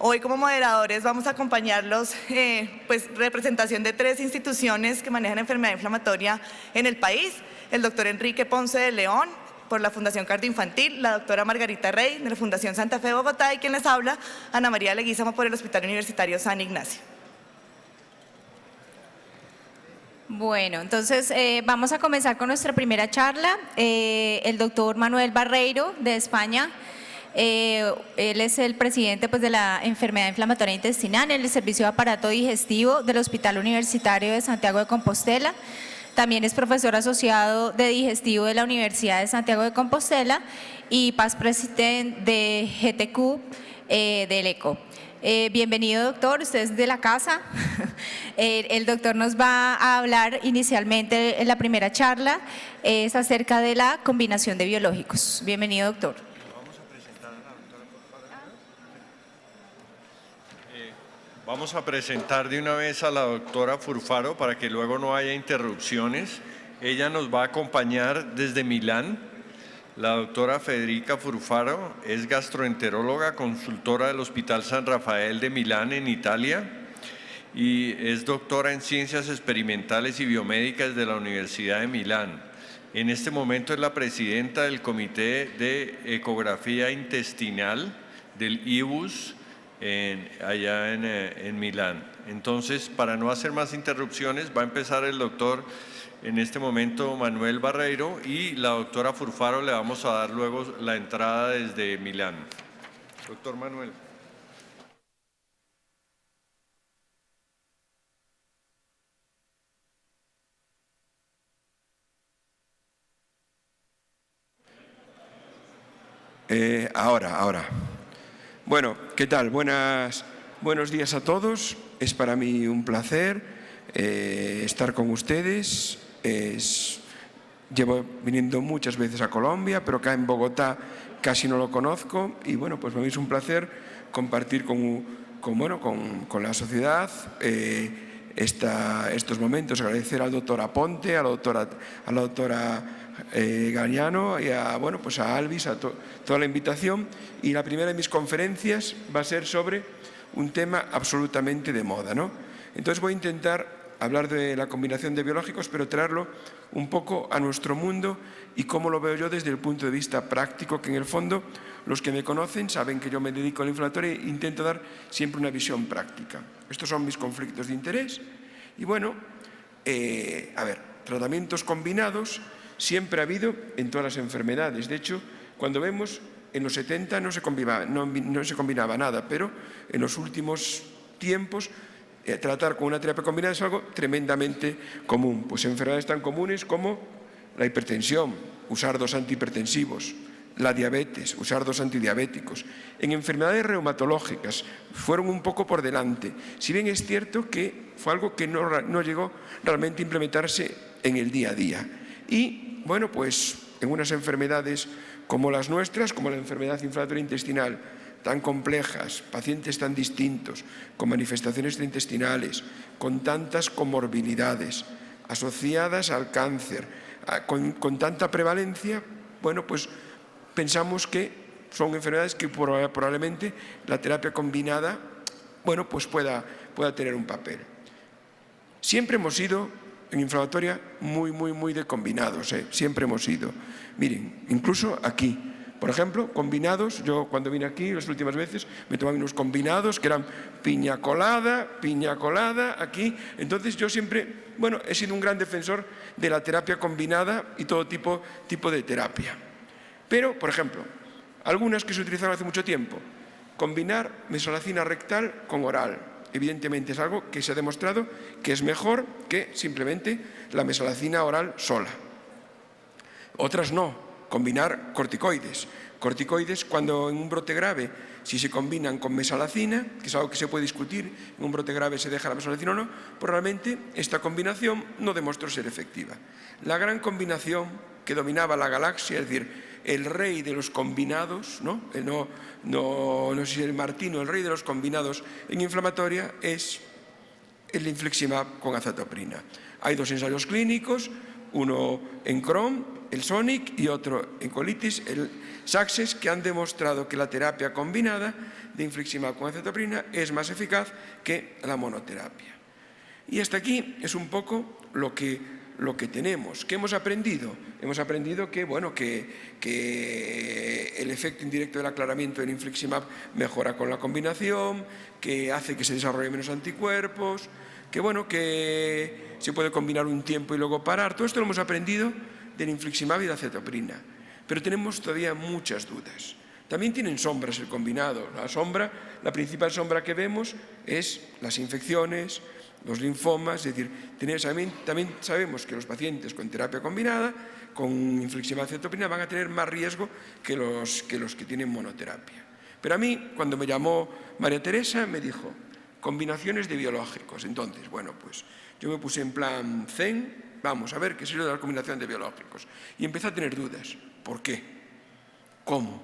Hoy como moderadores vamos a acompañarlos, pues representación de 3 instituciones que manejan enfermedad inflamatoria en el país, el doctor Enrique Ponce de León, por la Fundación Cardioinfantil, la doctora Margarita Rey, de la Fundación Santa Fe Bogotá, y quien les habla, Ana María Leguízamo, por el Hospital Universitario San Ignacio. Bueno, entonces vamos a comenzar con nuestra primera charla. El doctor Manuel Barreiro, de España. Él es el presidente de la enfermedad inflamatoria intestinal en el servicio de aparato digestivo del Hospital Universitario de Santiago de Compostela. También es profesor asociado de digestivo de la Universidad de Santiago de Compostela y past president de GTQ del ECO. Bienvenido, doctor, usted es de la casa. El doctor nos va a hablar inicialmente en la primera charla, es acerca de la combinación de biológicos. Bienvenido, doctor. Vamos a presentar de una vez a la doctora Furfaro para que luego no haya interrupciones. Ella nos va a acompañar desde Milán. La doctora Federica Furfaro es gastroenteróloga, consultora del Hospital San Rafael de Milán en Italia y es doctora en Ciencias Experimentales y Biomédicas de la Universidad de Milán. En este momento es la presidenta del Comité de Ecografía Intestinal del IBUS, allá en Milán. Entonces, para no hacer más interrupciones, va a empezar el doctor, en este momento, Manuel Barreiro, y la doctora Furfaro le vamos a dar luego la entrada desde Milán. Doctor Manuel. Ahora. Bueno, ¿qué tal? Buenos días a todos. Es para mí un placer estar con ustedes. Llevo viniendo muchas veces a Colombia, pero acá en Bogotá casi no lo conozco. Y bueno, pues para mí es un placer compartir con la sociedad estos momentos. Agradecer al doctor Aponte, a la doctora Gañano y a Alvis, a toda la invitación. Y la primera de mis conferencias va a ser sobre un tema absolutamente de moda, ¿no? Entonces voy a intentar hablar de la combinación de biológicos, pero traerlo un poco a nuestro mundo y cómo lo veo yo desde el punto de vista práctico, que en el fondo los que me conocen saben que yo me dedico a la inflamatoria e intento dar siempre una visión práctica. Estos son mis conflictos de interés. Y bueno, tratamientos combinados siempre ha habido en todas las enfermedades. De hecho, cuando vemos, en los 70 no se combinaba nada, pero en los últimos tiempos tratar con una terapia combinada es algo tremendamente común. Pues enfermedades tan comunes como la hipertensión, usar 2 antihipertensivos, la diabetes, usar 2 antidiabéticos. En enfermedades reumatológicas fueron un poco por delante, si bien es cierto que fue algo que no llegó realmente a implementarse en el día a día. Y bueno, pues en unas enfermedades como las nuestras, como la enfermedad inflamatoria intestinal, tan complejas, pacientes tan distintos, con manifestaciones intestinales, con tantas comorbilidades, asociadas al cáncer, con tanta prevalencia, bueno, pues pensamos que son enfermedades que probablemente la terapia combinada, bueno, pues pueda tener un papel. Siempre hemos sido en inflamatoria muy de combinados, siempre hemos sido. Miren, incluso aquí, por ejemplo, combinados, yo cuando vine aquí las últimas veces me tomaba unos combinados que eran piña colada, aquí. Entonces yo siempre, bueno, he sido un gran defensor de la terapia combinada y todo tipo de terapia. Pero, por ejemplo, algunas que se utilizaron hace mucho tiempo, combinar mesalazina rectal con oral. Evidentemente es algo que se ha demostrado que es mejor que simplemente la mesalazina oral sola. Otras no, combinar corticoides. Corticoides cuando en un brote grave, si se combinan con mesalazina, que es algo que se puede discutir, en un brote grave se deja la mesalazina o no, pues realmente esta combinación no demostró ser efectiva. La gran combinación que dominaba la galaxia, es decir, el rey de los combinados, no sé si el Martino, el rey de los combinados en inflamatoria es el infliximab con azatoprina. Hay 2 ensayos clínicos, uno en Crohn el Sonic y otro en colitis, el Success, que han demostrado que la terapia combinada de infliximab con acetoprina es más eficaz que la monoterapia. Y hasta aquí es un poco lo que tenemos. ¿Qué hemos aprendido? Hemos aprendido que el efecto indirecto del aclaramiento del infliximab mejora con la combinación, que hace que se desarrollen menos anticuerpos, que se puede combinar un tiempo y luego parar. Todo esto lo hemos aprendido del infliximab y de la acetoprina. Pero tenemos todavía muchas dudas. También tienen sombras el combinado. La principal sombra que vemos es las infecciones, los linfomas, es decir, también sabemos que los pacientes con terapia combinada, con infliximab y acetoprina, van a tener más riesgo que los que tienen monoterapia. Pero a mí, cuando me llamó María Teresa, me dijo, combinaciones de biológicos. Entonces, pues yo me puse en plan zen, vamos a ver qué es eso de la combinación de biológicos. Y empecé a tener dudas. ¿Por qué? ¿Cómo?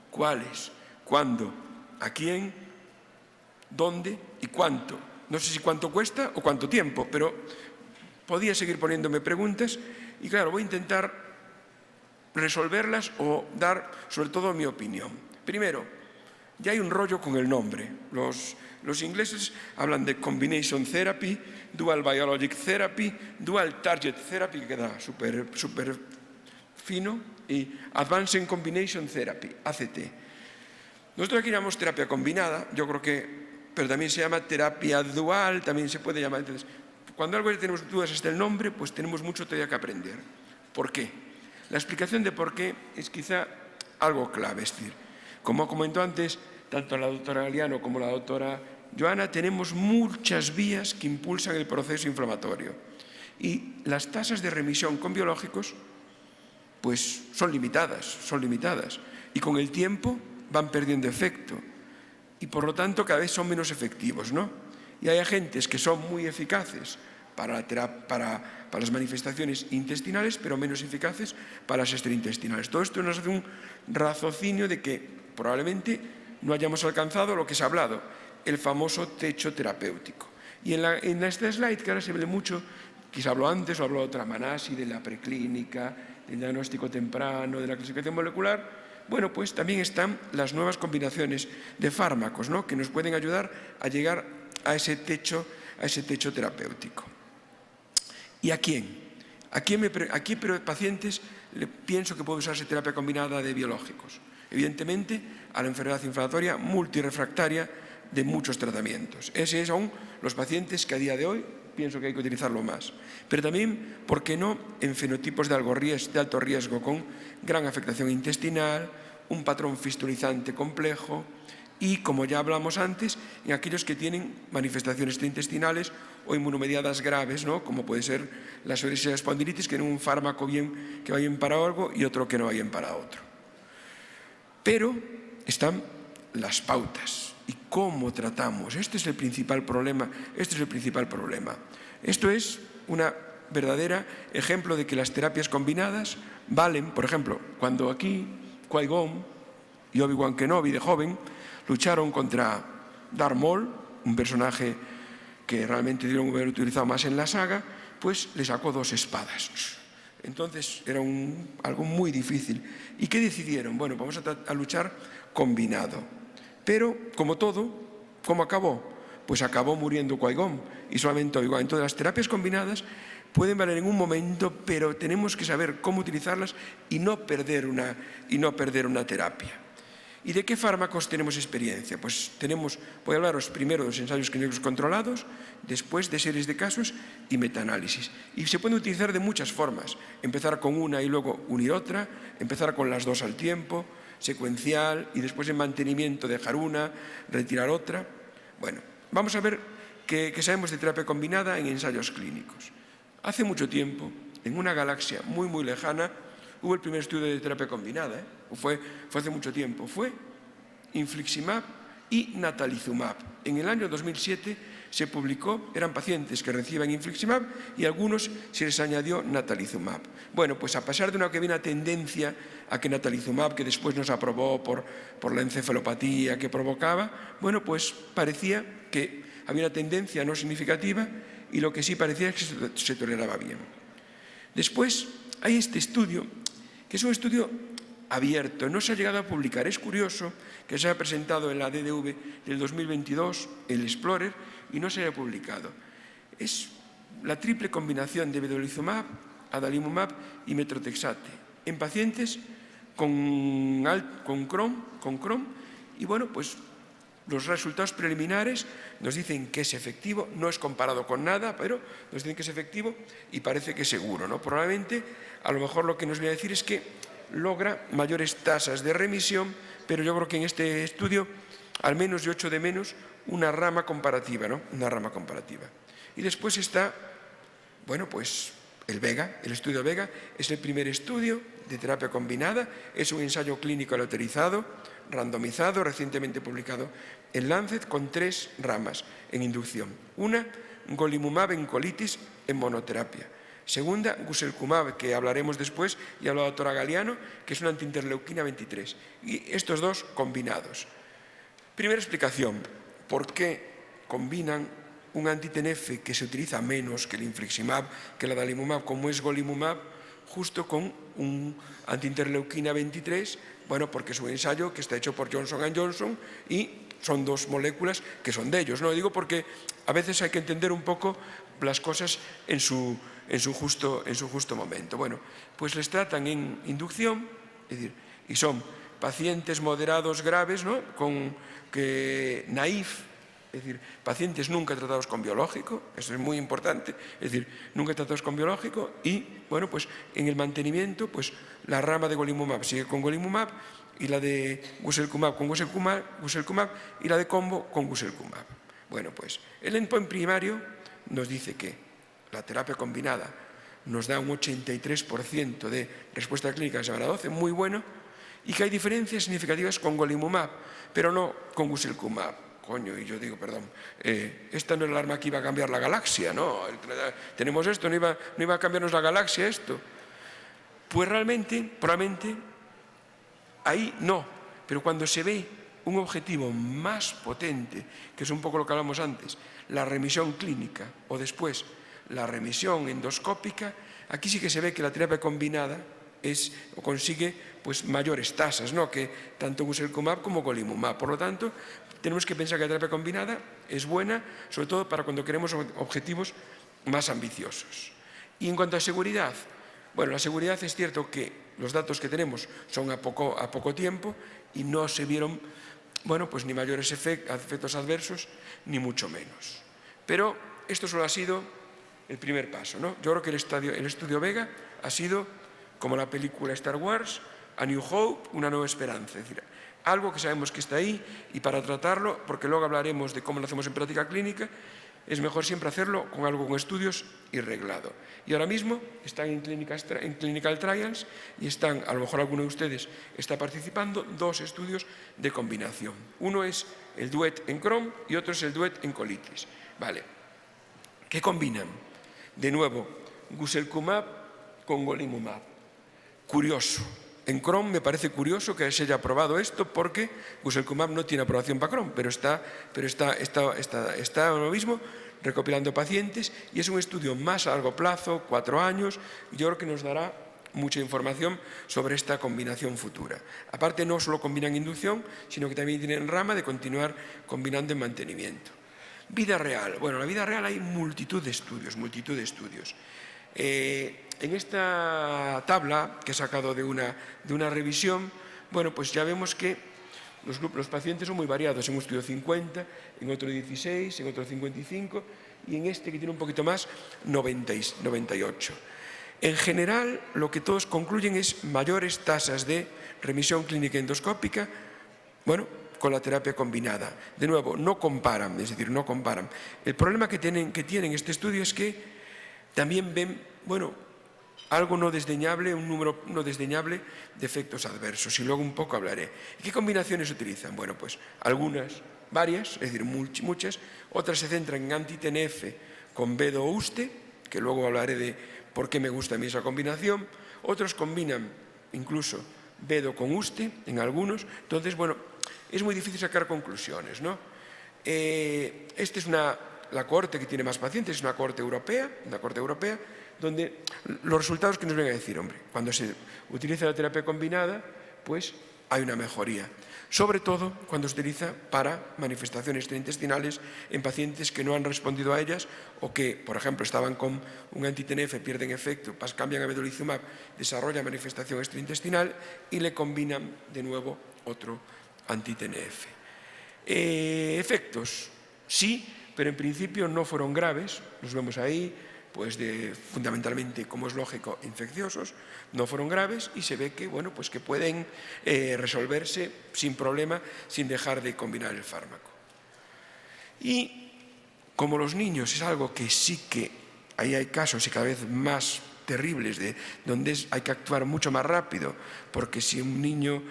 ¿Cuáles? ¿Cuándo? ¿A quién? ¿Dónde? ¿Y cuánto? No sé si cuánto cuesta o cuánto tiempo, pero podía seguir poniéndome preguntas y claro, voy a intentar resolverlas o dar sobre todo mi opinión. Primero, ya hay un rollo con el nombre. Los ingleses hablan de combination therapy, dual biologic therapy, dual target therapy, que queda súper fino, y advanced combination therapy, ACT. Nosotros aquí llamamos terapia combinada, yo creo pero también se llama terapia dual, también se puede llamar. Entonces, cuando algo tenemos dudas hasta el nombre, pues tenemos mucho todavía que aprender. ¿Por qué? La explicación de por qué es quizá algo clave. Es decir, como comentó antes, tanto la doctora Galiano como la doctora Joana, tenemos muchas vías que impulsan el proceso inflamatorio. Y las tasas de remisión con biológicos, pues son limitadas. Y con el tiempo van perdiendo efecto. Y por lo tanto cada vez son menos efectivos, ¿no? Y hay agentes que son muy eficaces para las manifestaciones intestinales, pero menos eficaces para las extraintestinales. Todo esto nos hace un raciocinio de que probablemente no hayamos alcanzado lo que se ha hablado, el famoso techo terapéutico. Y en esta slide, que ahora se ve mucho, que se habló antes, lo habló otra Manasi, de la preclínica, del diagnóstico temprano, de la clasificación molecular. Pues también están las nuevas combinaciones de fármacos, ¿no?, que nos pueden ayudar a llegar a ese techo terapéutico. ¿Y a quién? ¿A qué pacientes pienso que puede usarse terapia combinada de biológicos? Evidentemente, a la enfermedad inflamatoria multirefractaria de muchos tratamientos. Esos son los pacientes que a día de hoy pienso que hay que utilizarlo más. Pero también, ¿por qué no?, en fenotipos de alto riesgo con gran afectación intestinal, un patrón fistulizante complejo y, como ya hablamos antes, en aquellos que tienen manifestaciones intestinales o inmunomediadas graves, ¿no?, como puede ser la psoriasis y la espondilitis, que tienen un fármaco que va bien para algo y otro que no va bien para otro. Pero están las pautas. ¿Y cómo tratamos? Este es el principal problema. Esto es una verdadera ejemplo de que las terapias combinadas valen. Por ejemplo, cuando aquí Qui-Gon y Obi-Wan Kenobi de joven lucharon contra Darth Maul, un personaje que realmente debieron haber utilizado más en la saga, pues le sacó 2 espadas. Entonces era algo muy difícil. ¿Y qué decidieron? Vamos a luchar combinado. Pero, como todo, ¿cómo acabó? Pues acabó muriendo Qui-Gon y solamente Obi-Wan. Entonces, las terapias combinadas pueden valer en un momento, pero tenemos que saber cómo utilizarlas y no perder una terapia. ¿Y de qué fármacos tenemos experiencia? Pues voy a hablaros primero de los ensayos clínicos controlados, después de series de casos y metaanálisis. Y se pueden utilizar de muchas formas. Empezar con una y luego unir otra, empezar con las 2 al tiempo, secuencial y después en mantenimiento dejar una, retirar otra. Vamos a ver qué sabemos de terapia combinada en ensayos clínicos. Hace mucho tiempo, en una galaxia muy, muy lejana, hubo el primer estudio de terapia combinada. Fue hace mucho tiempo. Fue infliximab y natalizumab. En el año 2007 se publicó, eran pacientes que reciben infliximab y a algunos se les añadió natalizumab. Pues a pesar de que había una tendencia a que natalizumab, que después no se aprobó por la encefalopatía que provocaba, pues parecía que había una tendencia no significativa y lo que sí parecía es que se toleraba bien. Después hay este estudio que es un estudio abierto, no se ha llegado a publicar. Es curioso que se haya presentado en la DDV del 2022, el Explorer, y no se haya publicado. Es la triple combinación de vedolizumab, adalimumab y metrotexate en pacientes con Crohn, y bueno, pues los resultados preliminares nos dicen que es efectivo, no es comparado con nada, pero nos dicen que es efectivo y parece que es seguro, ¿no? Probablemente, a lo mejor lo que nos viene a decir es que logra mayores tasas de remisión, pero yo creo que en este estudio, al menos yo echo de menos una rama comparativa, ¿no? Una rama comparativa. Y después está, bueno, pues el VEGA, el estudio VEGA, es el primer estudio de terapia combinada, es un ensayo clínico aleatorizado, randomizado, recientemente publicado en Lancet, con 3 ramas en inducción. Una, golimumab en colitis en monoterapia. Segunda, guselkumab, que hablaremos después, y habla la doctora Galiano, que es una antiinterleuquina 23. Y estos 2 combinados. Primera explicación, ¿por qué combinan un anti-TNF que se utiliza menos que el infliximab, que el adalimumab, como es golimumab, justo con un antiinterleuquina 23? Bueno, porque es un ensayo que está hecho por Johnson & Johnson y son 2 moléculas que son de ellos. No digo porque a veces hay que entender un poco las cosas en su justo momento. Bueno, pues les tratan en inducción, es decir, y son pacientes moderados graves, ¿no? Naif, es decir, pacientes nunca tratados con biológico, eso es muy importante, es decir, nunca tratados con biológico, y bueno, pues en el mantenimiento, pues la rama de golimumab sigue con golimumab, y la de guselkumab con guselkumab, y la de combo con guselkumab. Bueno, pues el endpoint primario nos dice que la terapia combinada nos da un 83% de respuesta clínica de semana 12, muy bueno, y que hay diferencias significativas con golimumab, pero no con guselkumab. Coño, y yo digo, perdón, esta no es el arma que iba a cambiar la galaxia, ¿no? Tenemos esto, no iba a cambiarnos la galaxia esto. Pues realmente, probablemente, ahí no, pero cuando se ve un objetivo más potente, que es un poco lo que hablamos antes, la remisión clínica o después la remisión endoscópica, aquí sí que se ve que la terapia combinada consigue pues mayores tasas, ¿no? Que tanto guselkumab como golimumab. Por lo tanto, tenemos que pensar que la terapia combinada es buena, sobre todo para cuando queremos objetivos más ambiciosos. Y en cuanto a seguridad, bueno, la seguridad es cierto que los datos que tenemos son a poco tiempo y no se vieron, bueno, pues ni mayores efectos adversos, ni mucho menos. Pero esto solo ha sido el primer paso, ¿no? Yo creo que el estudio VEGA ha sido como la película Star Wars, A New Hope, una nueva esperanza. Es decir, algo que sabemos que está ahí, y para tratarlo, porque luego hablaremos de cómo lo hacemos en práctica clínica, es mejor siempre hacerlo con algo con estudios y reglado. Y ahora mismo están en clinical trials y están, a lo mejor alguno de ustedes está participando, 2 estudios de combinación. Uno es el DUET en Crohn y otro es el DUET en colitis. Vale. ¿Qué combinan? De nuevo, guselkumab con golimumab. Curioso. En Crohn me parece curioso que se haya aprobado esto porque guselkumab no tiene aprobación para Crohn, pero está ahora mismo recopilando pacientes y es un estudio más a largo plazo, 4 años, y yo creo que nos dará mucha información sobre esta combinación futura. Aparte, no solo combinan inducción, sino que también tienen rama de continuar combinando en mantenimiento. Vida real. Bueno, en la vida real hay multitud de estudios. En esta tabla que he sacado de una revisión, bueno, pues ya vemos que los pacientes son muy variados. En un estudio 50, en otro 16, en otro 55 y en este que tiene un poquito más, 98. En general, lo que todos concluyen es mayores tasas de remisión clínica endoscópica, bueno, con la terapia combinada. De nuevo, no comparan, es decir, no comparan. El problema que tienen este estudio es que también ven, bueno, algo no desdeñable, un número no desdeñable de efectos adversos, y luego un poco hablaré. ¿Y qué combinaciones utilizan? Bueno, pues algunas, varias, es decir, muchas, otras se centran en anti-TNF con vedo-uste, que luego hablaré de por qué me gusta a mí esa combinación, otros combinan incluso vedo con uste en algunos, entonces, bueno, es muy difícil sacar conclusiones, ¿no? Esta es la cohorte que tiene más pacientes, es una cohorte europea, donde los resultados que nos ven a decir, hombre, cuando se utiliza la terapia combinada, pues hay una mejoría. Sobre todo cuando se utiliza para manifestaciones extraintestinales en pacientes que no han respondido a ellas o que, por ejemplo, estaban con un anti-TNF, pierden efecto, cambian a vedolizumab, desarrollan manifestación extraintestinal y le combinan de nuevo otro anti-TNF. Efectos, sí, pero en principio no fueron graves, los vemos ahí, pues fundamentalmente, como es lógico, infecciosos, no fueron graves y se ve que, bueno, pues que pueden resolverse sin problema, sin dejar de combinar el fármaco. Y como los niños es algo que sí que ahí hay casos y cada vez más terribles donde hay que actuar mucho más rápido, porque si un niño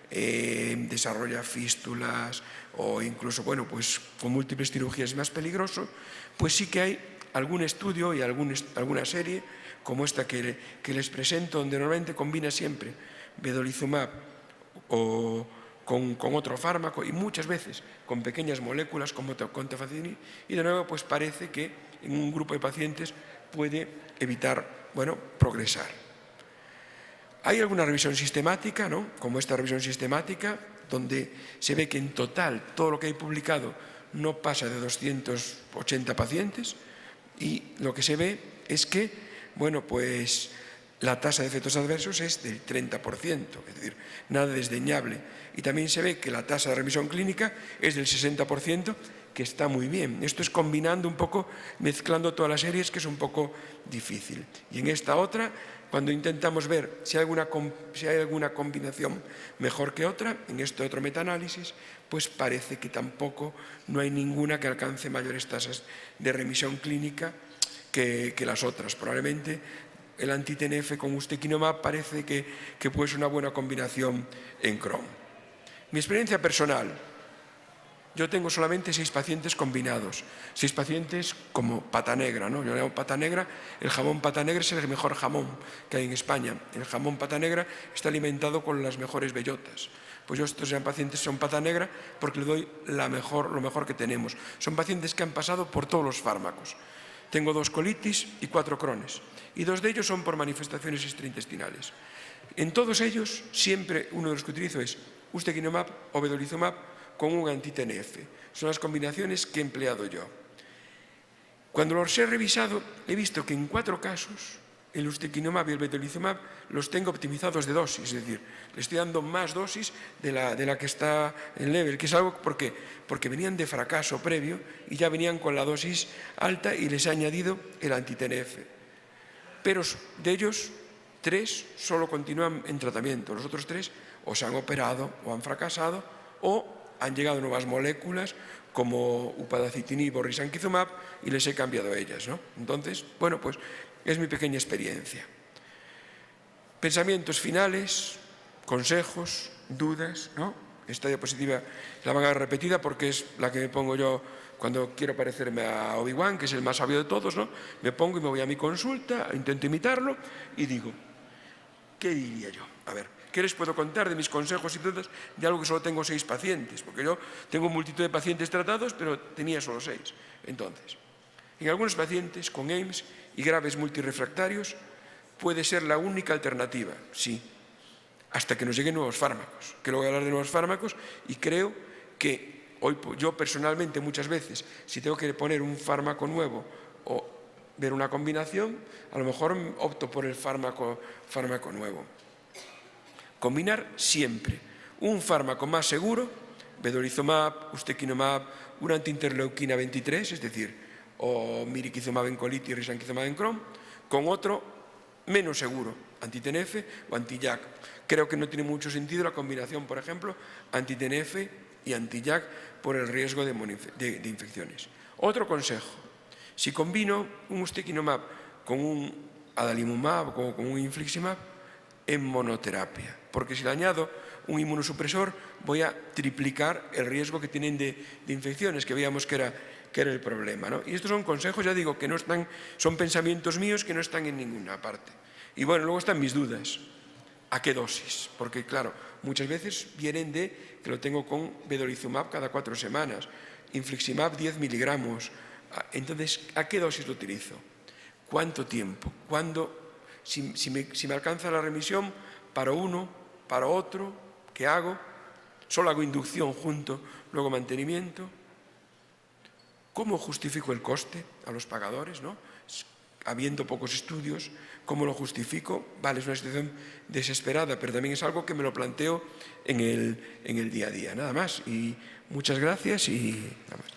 desarrolla fístulas o incluso, bueno, pues con múltiples cirugías es más peligroso, pues sí que hay algún estudio y alguna serie como esta que les presento, donde normalmente combina siempre vedolizumab o con otro fármaco y muchas veces con pequeñas moléculas como tafasitamab, y de nuevo pues parece que en un grupo de pacientes puede evitar, bueno, progresar. Hay alguna revisión sistemática, ¿no?, como esta revisión sistemática, donde se ve que en total todo lo que hay publicado no pasa de 280 pacientes, y lo que se ve es que, bueno, pues la tasa de efectos adversos es del 30%, es decir, nada desdeñable. Y también se ve que la tasa de remisión clínica es del 60%, que está muy bien. Esto es combinando un poco, mezclando todas las series, que es un poco difícil. Y en esta otra, cuando intentamos ver si hay alguna combinación mejor que otra, en este otro metaanálisis, pues parece que tampoco no hay ninguna que alcance mayores tasas de remisión clínica que las otras. Probablemente el anti-TNF con ustekinumab parece que puede ser una buena combinación en Crohn. Mi experiencia personal: yo tengo solamente 6 pacientes combinados, 6 pacientes como pata negra, ¿no? Yo le llamo pata negra, el jamón pata negra es el mejor jamón que hay en España. El jamón pata negra está alimentado con las mejores bellotas. Pues estos eran pacientes, son pata negra, porque le doy lo mejor que tenemos. Son pacientes que han pasado por todos los fármacos. Tengo 2 colitis y 4 crones, y 2 de ellos son por manifestaciones extraintestinales. En todos ellos, siempre uno de los que utilizo es ustekinumab o vedolizumab con un anti-TNF. Son las combinaciones que he empleado yo. Cuando los he revisado, he visto que en 4 casos, el ustekinumab y el vedolizumab los tengo optimizados de dosis, es decir, le estoy dando más dosis de la que está en level, que es algo porque venían de fracaso previo y ya venían con la dosis alta y les he añadido el anti-TNF. Pero de ellos, 3 solo continúan en tratamiento, los otros 3 o se han operado o han fracasado o han llegado nuevas moléculas como upadacitinib o risankizumab y les he cambiado ellas, ¿no? Entonces, bueno, pues es mi pequeña experiencia. Pensamientos finales, consejos, dudas, ¿no? Esta diapositiva la van a ver repetida porque es la que me pongo yo cuando quiero parecerme a Obi-Wan, que es el más sabio de todos, ¿no? Me pongo y me voy a mi consulta, intento imitarlo y digo, ¿qué diría yo? A ver, ¿qué les puedo contar de mis consejos y dudas de algo que solo tengo 6 pacientes? Porque yo tengo multitud de pacientes tratados, pero tenía solo 6. Entonces, en algunos pacientes con EIMS y graves multirefractarios puede ser la única alternativa, sí, hasta que nos lleguen nuevos fármacos. Que luego voy a hablar de nuevos fármacos y creo que hoy yo personalmente muchas veces, si tengo que poner un fármaco nuevo o ver una combinación, a lo mejor opto por el fármaco nuevo. Combinar siempre un fármaco más seguro, vedolizumab, ustekinumab, una antiinterleuquina 23, es decir, o mirikizumab en colitis y risankizumab en Crohn, con otro menos seguro, anti-TNF o anti-JAK. Creo que no tiene mucho sentido la combinación, por ejemplo, anti-TNF y anti-JAK por el riesgo de infecciones. Otro consejo: si combino un ustekinumab con un adalimumab o con un infliximab, en monoterapia, porque si le añado un inmunosupresor voy a triplicar el riesgo que tienen de infecciones, que veíamos que era el problema, ¿no? Y estos son consejos, ya digo, que no están, son pensamientos míos que no están en ninguna parte. Y bueno, luego están mis dudas. ¿A qué dosis? Porque claro, muchas veces vienen de que lo tengo con vedolizumab cada 4 semanas, infliximab 10 miligramos. Entonces, ¿a qué dosis lo utilizo? ¿Cuánto tiempo? ¿Cuándo? Si me alcanza la remisión, para uno, para otro, ¿qué hago? Solo hago inducción junto, luego mantenimiento. ¿Cómo justifico el coste a los pagadores, ¿no? Habiendo pocos estudios, ¿cómo lo justifico? Vale, es una situación desesperada, pero también es algo que me lo planteo en el día a día. Nada más. Y muchas gracias y nada más.